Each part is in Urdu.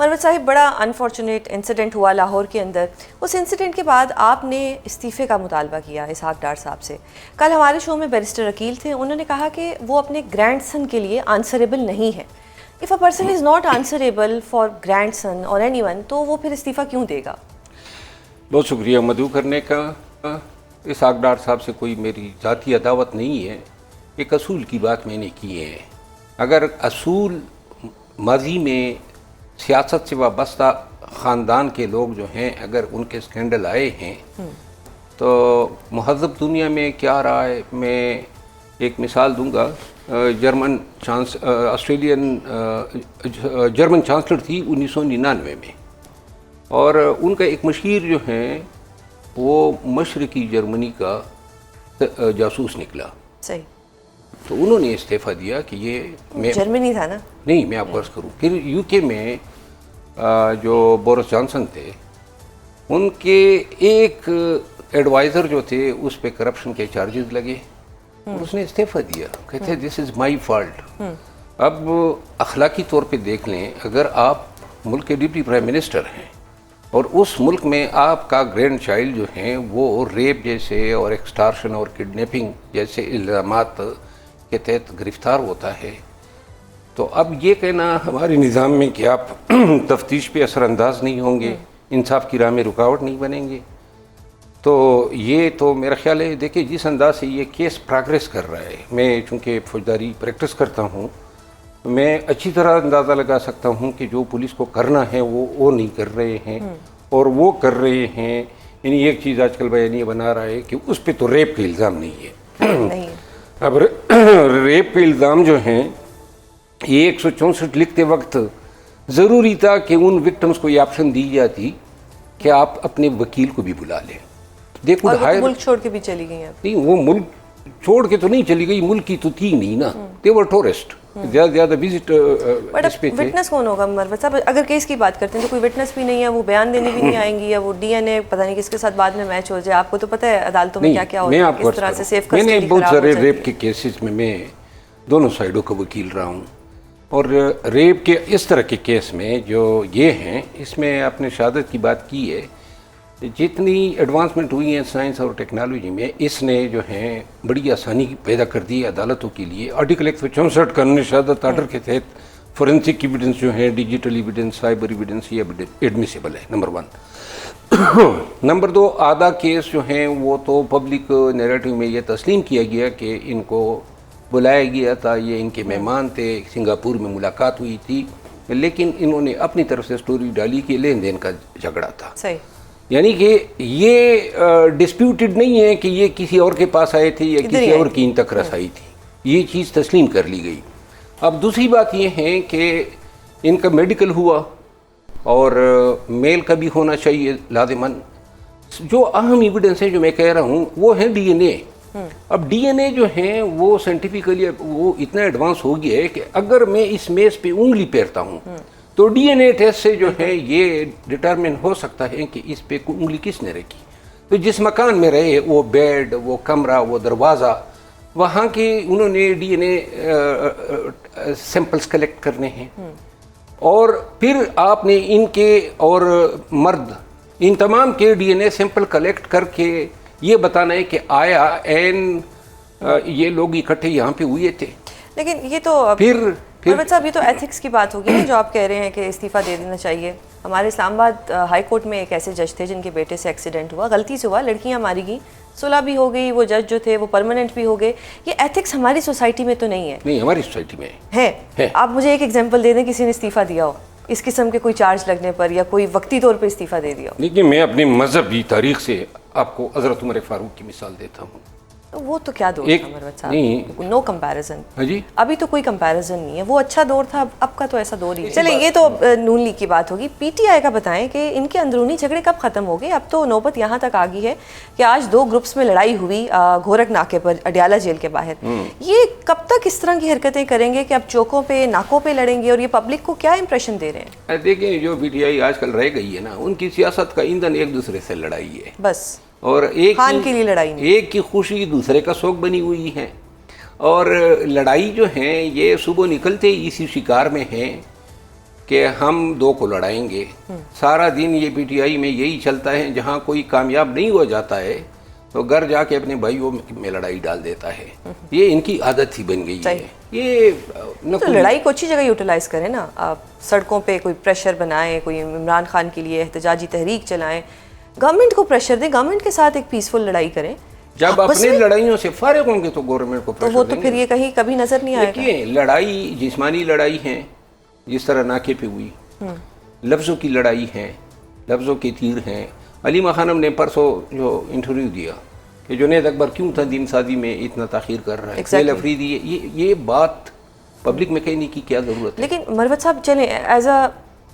مروت صاحب، بڑا انفارچونیٹ انسیڈنٹ ہوا لاہور کے اندر. اس انسیڈنٹ کے بعد آپ نے استعفے کا مطالبہ کیا اسحاق ڈار صاحب سے. کل ہمارے شو میں بیرسٹر عقیل تھے، انہوں نے کہا کہ وہ اپنے گرینڈ سن کے لیے آنسریبل نہیں ہے. If a person is not answerable for grandson اور اینی ون، تو وہ پھر استعفیٰ کیوں دے گا؟ بہت شکریہ مدعو کرنے کا. اسحاق ڈار صاحب سے کوئی میری ذاتی عداوت نہیں ہے، ایک اصول کی بات میں نے کی ہے. اگر اصول ماضی میں سیاست سے وابستہ خاندان کے لوگ جو ہیں اگر ان کے اسکینڈل آئے ہیں تو مہذب دنیا میں کیا رہا ہے. میں ایک مثال دوں گا. جرمن چانسلر تھی 1999 میں، اور ان کا ایک مشیر جو ہیں وہ مشرقی جرمنی کا جاسوس نکلا. صحیح. تو انہوں نے استعفیٰ دیا کہ یہ جرمنی تھا نا؟ نہیں، میں آپ کو عرض کروں. پھر یو کے میں جو بورس جانسن تھے، ان کے ایک ایڈوائزر جو تھے اس پہ کرپشن کے چارجز لگے اور اس نے استعفیٰ دیا. کہتے دس از مائی فالٹ. اب اخلاقی طور پہ دیکھ لیں، اگر آپ ملک کے ڈپٹی پرائم منسٹر ہیں اور اس ملک میں آپ کا گرینڈ چائلڈ جو ہیں وہ ریپ جیسے اور ایکسٹارشن اور کڈنیپنگ جیسے الزامات کے تحت گرفتار ہوتا ہے، تو اب یہ کہنا ہمارے نظام میں کہ آپ تفتیش پہ اثر انداز نہیں ہوں گے، انصاف کی راہ میں رکاوٹ نہیں بنیں گے، تو یہ تو میرا خیال ہے. دیکھیں جس انداز سے یہ کیس پروگریس کر رہا ہے، میں چونکہ فوجداری پریکٹس کرتا ہوں، میں اچھی طرح اندازہ لگا سکتا ہوں کہ جو پولیس کو کرنا ہے وہ نہیں کر رہے ہیں، اور وہ کر رہے ہیں. یعنی ایک چیز آج کل بیانیہ بنا رہا ہے کہ اس پہ تو ریپ کا الزام نہیں ہے. اب ریپ کے الزام جو ہیں یہ 164 لکھتے وقت ضروری تھا کہ ان وکٹمز کو یہ آپشن دی جاتی کہ آپ اپنے وکیل کو بھی بلا لیں. دیکھو ملک چھوڑ کے بھی چلی گئی ہیں. نہیں، وہ ملک چھوڑ کے تو نہیں چلی گئی، ملک کی تو تھی نہیں نا. دے ور ٹورسٹ، زیادہ وزٹ اس پہ تھے. وٹنس کون ہوگا مروت صاحب؟ اگر کیس کی بات کرتے ہیں تو کوئی وٹنس بھی نہیں ہے، وہ بیان دینے بھی نہیں آئیں گی، یا وہ ڈی این اے پتہ نہیں کس کے ساتھ بعد میں میچ ہو جائے. آپ کو تو پتہ ہے عدالتوں میں کیا کیا ہوتا ہے، کس طرح سے سیف کسٹڈی میں نے بہت سارے ریپ کے کیسز میں دونوں سائڈوں کا وکیل رہا ہوں، اور ریپ کے اس طرح کے کیس میں جو یہ ہیں، اس میں آپ نے شہادت کی بات کی ہے. جتنی ایڈوانسمنٹ ہوئی ہیں سائنس اور ٹیکنالوجی میں، اس نے جو ہیں بڑی آسانی پیدا کر دی ہے عدالتوں کے لیے. آرٹیکل 164 قانون شہادت آرڈر کے تحت فورینسک ایویڈنس جو ہیں، ڈیجیٹل ایویڈنس، سائبر ایویڈنس، یہ ایڈمیسیبل ہے. نمبر 1. نمبر 2، آدھا کیس جو ہیں وہ تو پبلک نیریٹو میں یہ تسلیم کیا گیا کہ ان کو بلایا گیا تھا، یہ ان کے مہمان تھے، سنگاپور میں ملاقات ہوئی تھی، لیکن انہوں نے اپنی طرف سے سٹوری ڈالی کہ لین دین کا جھگڑا تھا. صحیح. یعنی کہ یہ ڈسپیوٹڈ نہیں ہے کہ یہ کسی اور کے پاس آئے تھے یا کسی اور کی ان تک رسائی تھی، یہ چیز تسلیم کر لی گئی. اب دوسری بات یہ ہے کہ ان کا میڈیکل ہوا، اور میل کا بھی ہونا چاہیے لازماً. جو اہم ایویڈنس ہے جو میں کہہ رہا ہوں وہ ہے ڈی این اے. اب ڈی این اے جو ہیں وہ سائنٹیفکلی وہ اتنا ایڈوانس ہو گیا ہے کہ اگر میں اس میز پہ انگلی پھیرتا ہوں تو ڈی این اے ٹیسٹ سے جو ہے یہ ڈٹرمن ہو سکتا ہے کہ اس پہ انگلی کس نے رکھی. تو جس مکان میں رہے، وہ بیڈ، وہ کمرہ، وہ دروازہ، وہاں کے انہوں نے ڈی این اے سیمپلز کلیکٹ کرنے ہیں، اور پھر آپ نے ان کے اور مرد ان تمام کے D N A sample collect کر کے یہ بتانا ہے کہ آیا یہ لوگ اکٹھے یہاں پہ ہوئے تھے. لیکن یہ تو مروت صاحب، یہ تو ایتھکس کی بات ہوگی نا، جو آپ کہہ رہے ہیں کہ استعفیٰ دے دینا چاہیے. ہمارے اسلام آباد ہائی کورٹ میں ایک ایسے جج تھے جن کے بیٹے سے ایکسیڈنٹ ہوا، غلطی سے ہوا، لڑکیاں ماری گئیں، صلح بھی ہو گئی، وہ جج جو تھے وہ پرماننٹ بھی ہو گئے. یہ ایتھکس ہماری سوسائٹی میں تو نہیں ہے. نہیں، ہماری سوسائٹی میں ہے. آپ مجھے ایک ایگزامپل دے دیں کسی نے استعفیٰ دیا ہو اس قسم کے کوئی چارج لگنے پر، یا کوئی وقتی طور پہ استعفیٰ دے دیا ہو. لیکن میں اپنی مذہبی تاریخ سے آپ کو حضرت عمر فاروق کی مثال دیتا ہوں. وہ تو کیا دور تھا مروت صاحب، نو کمپیریزن. جی، ابھی تو کوئی کمپیریزن نہیں ہے. وہ اچھا دور تھا، اب کا تو ایسا دور ہی. چلیں، یہ تو نون لیگ کی بات ہوگی. پی ٹی آئی کا بتائیں کہ ان کے اندرونی جھگڑے کب ختم ہو گئے؟ اب تو نوبت یہاں تک آ گئی ہے کہ آج 2 گروپس میں لڑائی ہوئی گھورک ناکے پر، اڈیالہ جیل کے باہر. یہ کب تک اس طرح کی حرکتیں کریں گے کہ اب چوکوں پہ، ناکوں پہ لڑیں گے، اور یہ پبلک کو کیا امپریشن دے رہے ہیں؟ دیکھیں، جو پی ٹی آئی آج کل رہ گئی ہے نا، ان کی سیاست کا ایندھن ایک دوسرے سے لڑائی ہے بس، اور خان کے لیے لڑائی نہیں. ایک کی خوشی دوسرے کا شوق بنی ہوئی ہے. اور لڑائی جو ہیں یہ صبح نکلتے اسی شکار میں ہیں کہ ہم دو کو لڑائیں گے. سارا دن یہ پی ٹی آئی میں یہی چلتا ہے, جہاں کوئی کامیاب نہیں ہو جاتا ہے تو گھر جا کے اپنے بھائیوں میں لڑائی ڈال دیتا ہے. یہ ان کی عادت ہی بن گئی ہے. یہ تو لڑائی کو اچھی جگہ یوٹیلائز کریں نا, آپ سڑکوں پہ کوئی پریشر بنائیں, کوئی عمران خان کے لیے احتجاجی تحریک چلائیں, گورنمنٹ کو پریشر دیں, گورنمنٹ کے ساتھ ایک پیسفل لڑائی کریں. جب اپنے لڑائیوں سے فارغ ہوں گے تو گورنمنٹ کو تو وہ تو پھر یہ کہیں کبھی نظر نہیں آئے گا. دیکھیے لڑائی جسمانی لڑائی ہے, جس طرح ناکے پہ ہوئی, لفظوں کی لڑائی ہے, لفظوں کے تیر ہیں. علیمہ خانم نے پرسوں جو انٹرویو دیا کہ جنید اکبر کیوں تنظیم سازی میں اتنا تاخیر کر رہا ہے, سہیل افریدی, یہ بات پبلک میں کہنے کی کیا ضرورت ہے. لیکن مروت صاحب چلیں, ایز اے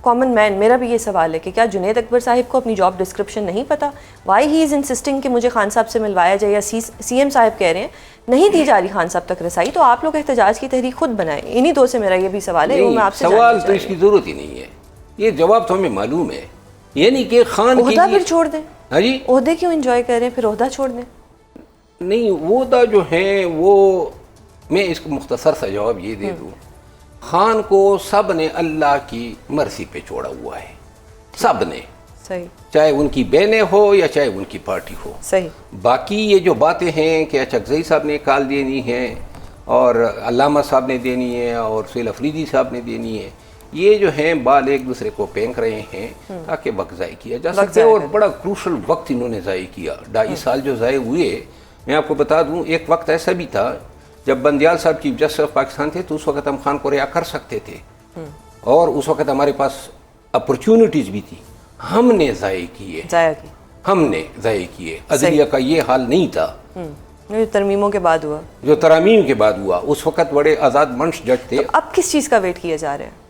کامن مین میرا بھی یہ سوال ہے کہ کیا جنید اکبر صاحب کو اپنی جاب ڈسکرپشن نہیں پتا؟ وائی ہی از انسسٹنگ کہ مجھے خان صاحب سے ملوایا جائے, یا سی ایم صاحب کہہ رہے ہیں نہیں دی جا رہی خان صاحب تک رسائی, تو آپ لوگ احتجاج کی تحریک خود بنائیں. انہی دو سے میرا یہ بھی سوال ہے, وہ میں آپ سے سوال تو اس کی ضرورت ہی نہیں ہے, یہ جواب تو ہمیں معلوم ہے. یعنی کہ خان عہدہ پھر چھوڑ دیں. ہاں جی, عہدے کیوں انجوائے کر رہے ہیں, پھر عہدہ چھوڑ دیں. نہیں, عہدہ جو ہیں وہ, میں اس کو مختصر سا جواب یہ دے دوں, خان کو سب نے اللہ کی مرضی پہ چھوڑا ہوا ہے, سب نے, صحیح, چاہے ان کی بہنیں ہو یا چاہے ان کی پارٹی ہو. صحیح. باقی یہ جو باتیں ہیں کہ اچکزئی صاحب نے کال دینی ہے اور علامہ صاحب نے دینی ہے اور سہیل افریدی صاحب نے دینی ہے, یہ جو ہیں بال ایک دوسرے کو پھینک رہے ہیں تاکہ وقت ضائع کیا جا سکے. اور بڑا کروشل وقت انہوں نے ضائع کیا. 2.5 سال جو ضائع ہوئے, میں آپ کو بتا دوں ایک وقت ایسا بھی تھا جب بندیال صاحب چیف جسٹس آف پاکستان تھے تو اس وقت ہم خان کو رہا کر سکتے تھے, اور اس وقت ہمارے پاس اپرچونٹیز بھی تھی, ہم نے ضائع کیے, ہم نے ضائع کیے. عدلیہ کا یہ حال نہیں تھا جو ترمیموں کے بعد ہوا, جو ترامیم کے بعد ہوا. اس وقت بڑے آزاد منش جج تھے. اب کس چیز کا ویٹ کیا جا رہا ہے؟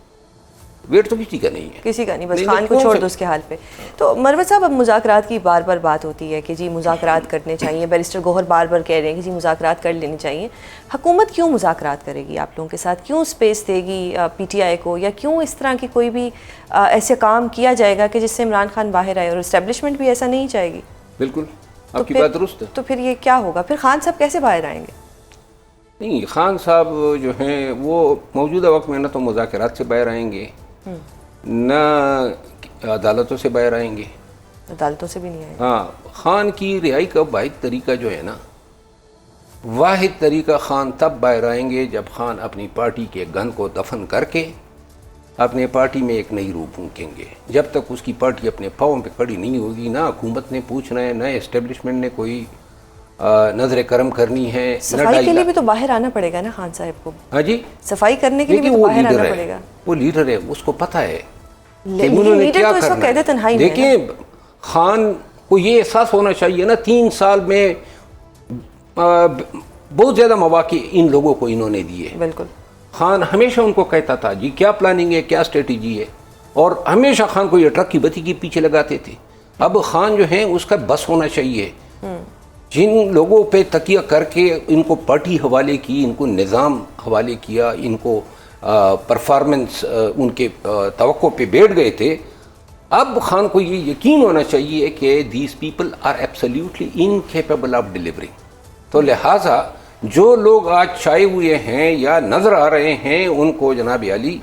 ویٹ تو کسی کا نہیں ہے, کسی کا نہیں, بس خان کو چھوڑ دو اس کے حال پہ. تو مروت صاحب اب مذاکرات کی بار بار بات ہوتی ہے کہ جی مذاکرات کرنے چاہیے, بیرسٹر گوہر بار بار کہہ رہے ہیں کہ جی مذاکرات کر لینی چاہیے. حکومت کیوں مذاکرات کرے گی آپ لوگوں کے ساتھ, کیوں اسپیس دے گی پی ٹی آئی کو, یا کیوں اس طرح کی کوئی بھی ایسے کام کیا جائے گا کہ جس سے عمران خان باہر آئے, اور اسٹیبلشمنٹ بھی ایسا نہیں چاہے گی؟ بالکل, آپ کی بات درست ہے. تو پھر یہ کیا ہوگا, پھر خان صاحب کیسے باہر آئیں گے؟ نہیں, خان صاحب جو ہیں وہ موجودہ وقت میں نہ تو مذاکرات سے باہر آئیں گے, نہ عدالتوں سے باہر آئیں گے. عدالتوں سے بھی نہیں آئیں گے. ہاں, خان کی رہائی کا واحد طریقہ جو ہے نا, واحد طریقہ خان تب باہر آئیں گے جب خان اپنی پارٹی کے گن کو دفن کر کے اپنے پارٹی میں ایک نئی روح پھونکیں گے. جب تک اس کی پارٹی اپنے پاؤں پہ کھڑی نہیں ہوگی, نہ حکومت نے پوچھنا ہے, نہ اسٹیبلشمنٹ نے کوئی نظر کرم کرنی ہے. صفائی کے لیے بھی تو باہر آنا پڑے گا نا خان صاحب کو. ہاں جی, صفائی کرنے کے لیے بھی تو باہر آنا پڑے گا. وہ لیڈر ہے, اس کو پتہ ہے لیڈر تو اس وقت قید تنہائی میں. دیکھیں, خان کو یہ احساس ہونا چاہیے نا, 3 سال میں بہت زیادہ مواقع ان لوگوں کو انہوں نے دیے. بالکل. خان ہمیشہ ان کو کہتا تھا جی کیا پلاننگ ہے, کیا اسٹریٹجی ہے, اور ہمیشہ خان کو یہ ٹرک کی بتی کے پیچھے لگاتے تھے. اب خان جو ہیں اس کا بس ہونا چاہیے. جن لوگوں پہ تکیہ کر کے ان کو پارٹی حوالے کی, ان کو نظام حوالے کیا, ان کو پرفارمنس ان کے توقع پہ بیٹھ گئے تھے, اب خان کو یہ یقین ہونا چاہیے کہ these people are absolutely incapable of delivering. تو لہٰذا جو لوگ آج چھائے ہوئے ہیں یا نظر آ رہے ہیں ان کو جناب علی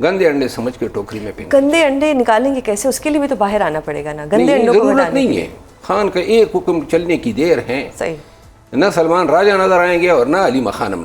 گندے انڈے سمجھ کے ٹوکری میں پھینک. گندے انڈے نکالیں گے کیسے؟ اس کے لیے بھی تو باہر آنا پڑے گا نا. گندے انڈوں کو ضرورت نہیں ہے, خان کا ایک حکم چلنے کی دیر ہے. صحیح. نہ سلمان راجہ نظر آئیں گے اور نہ علیمہ خانم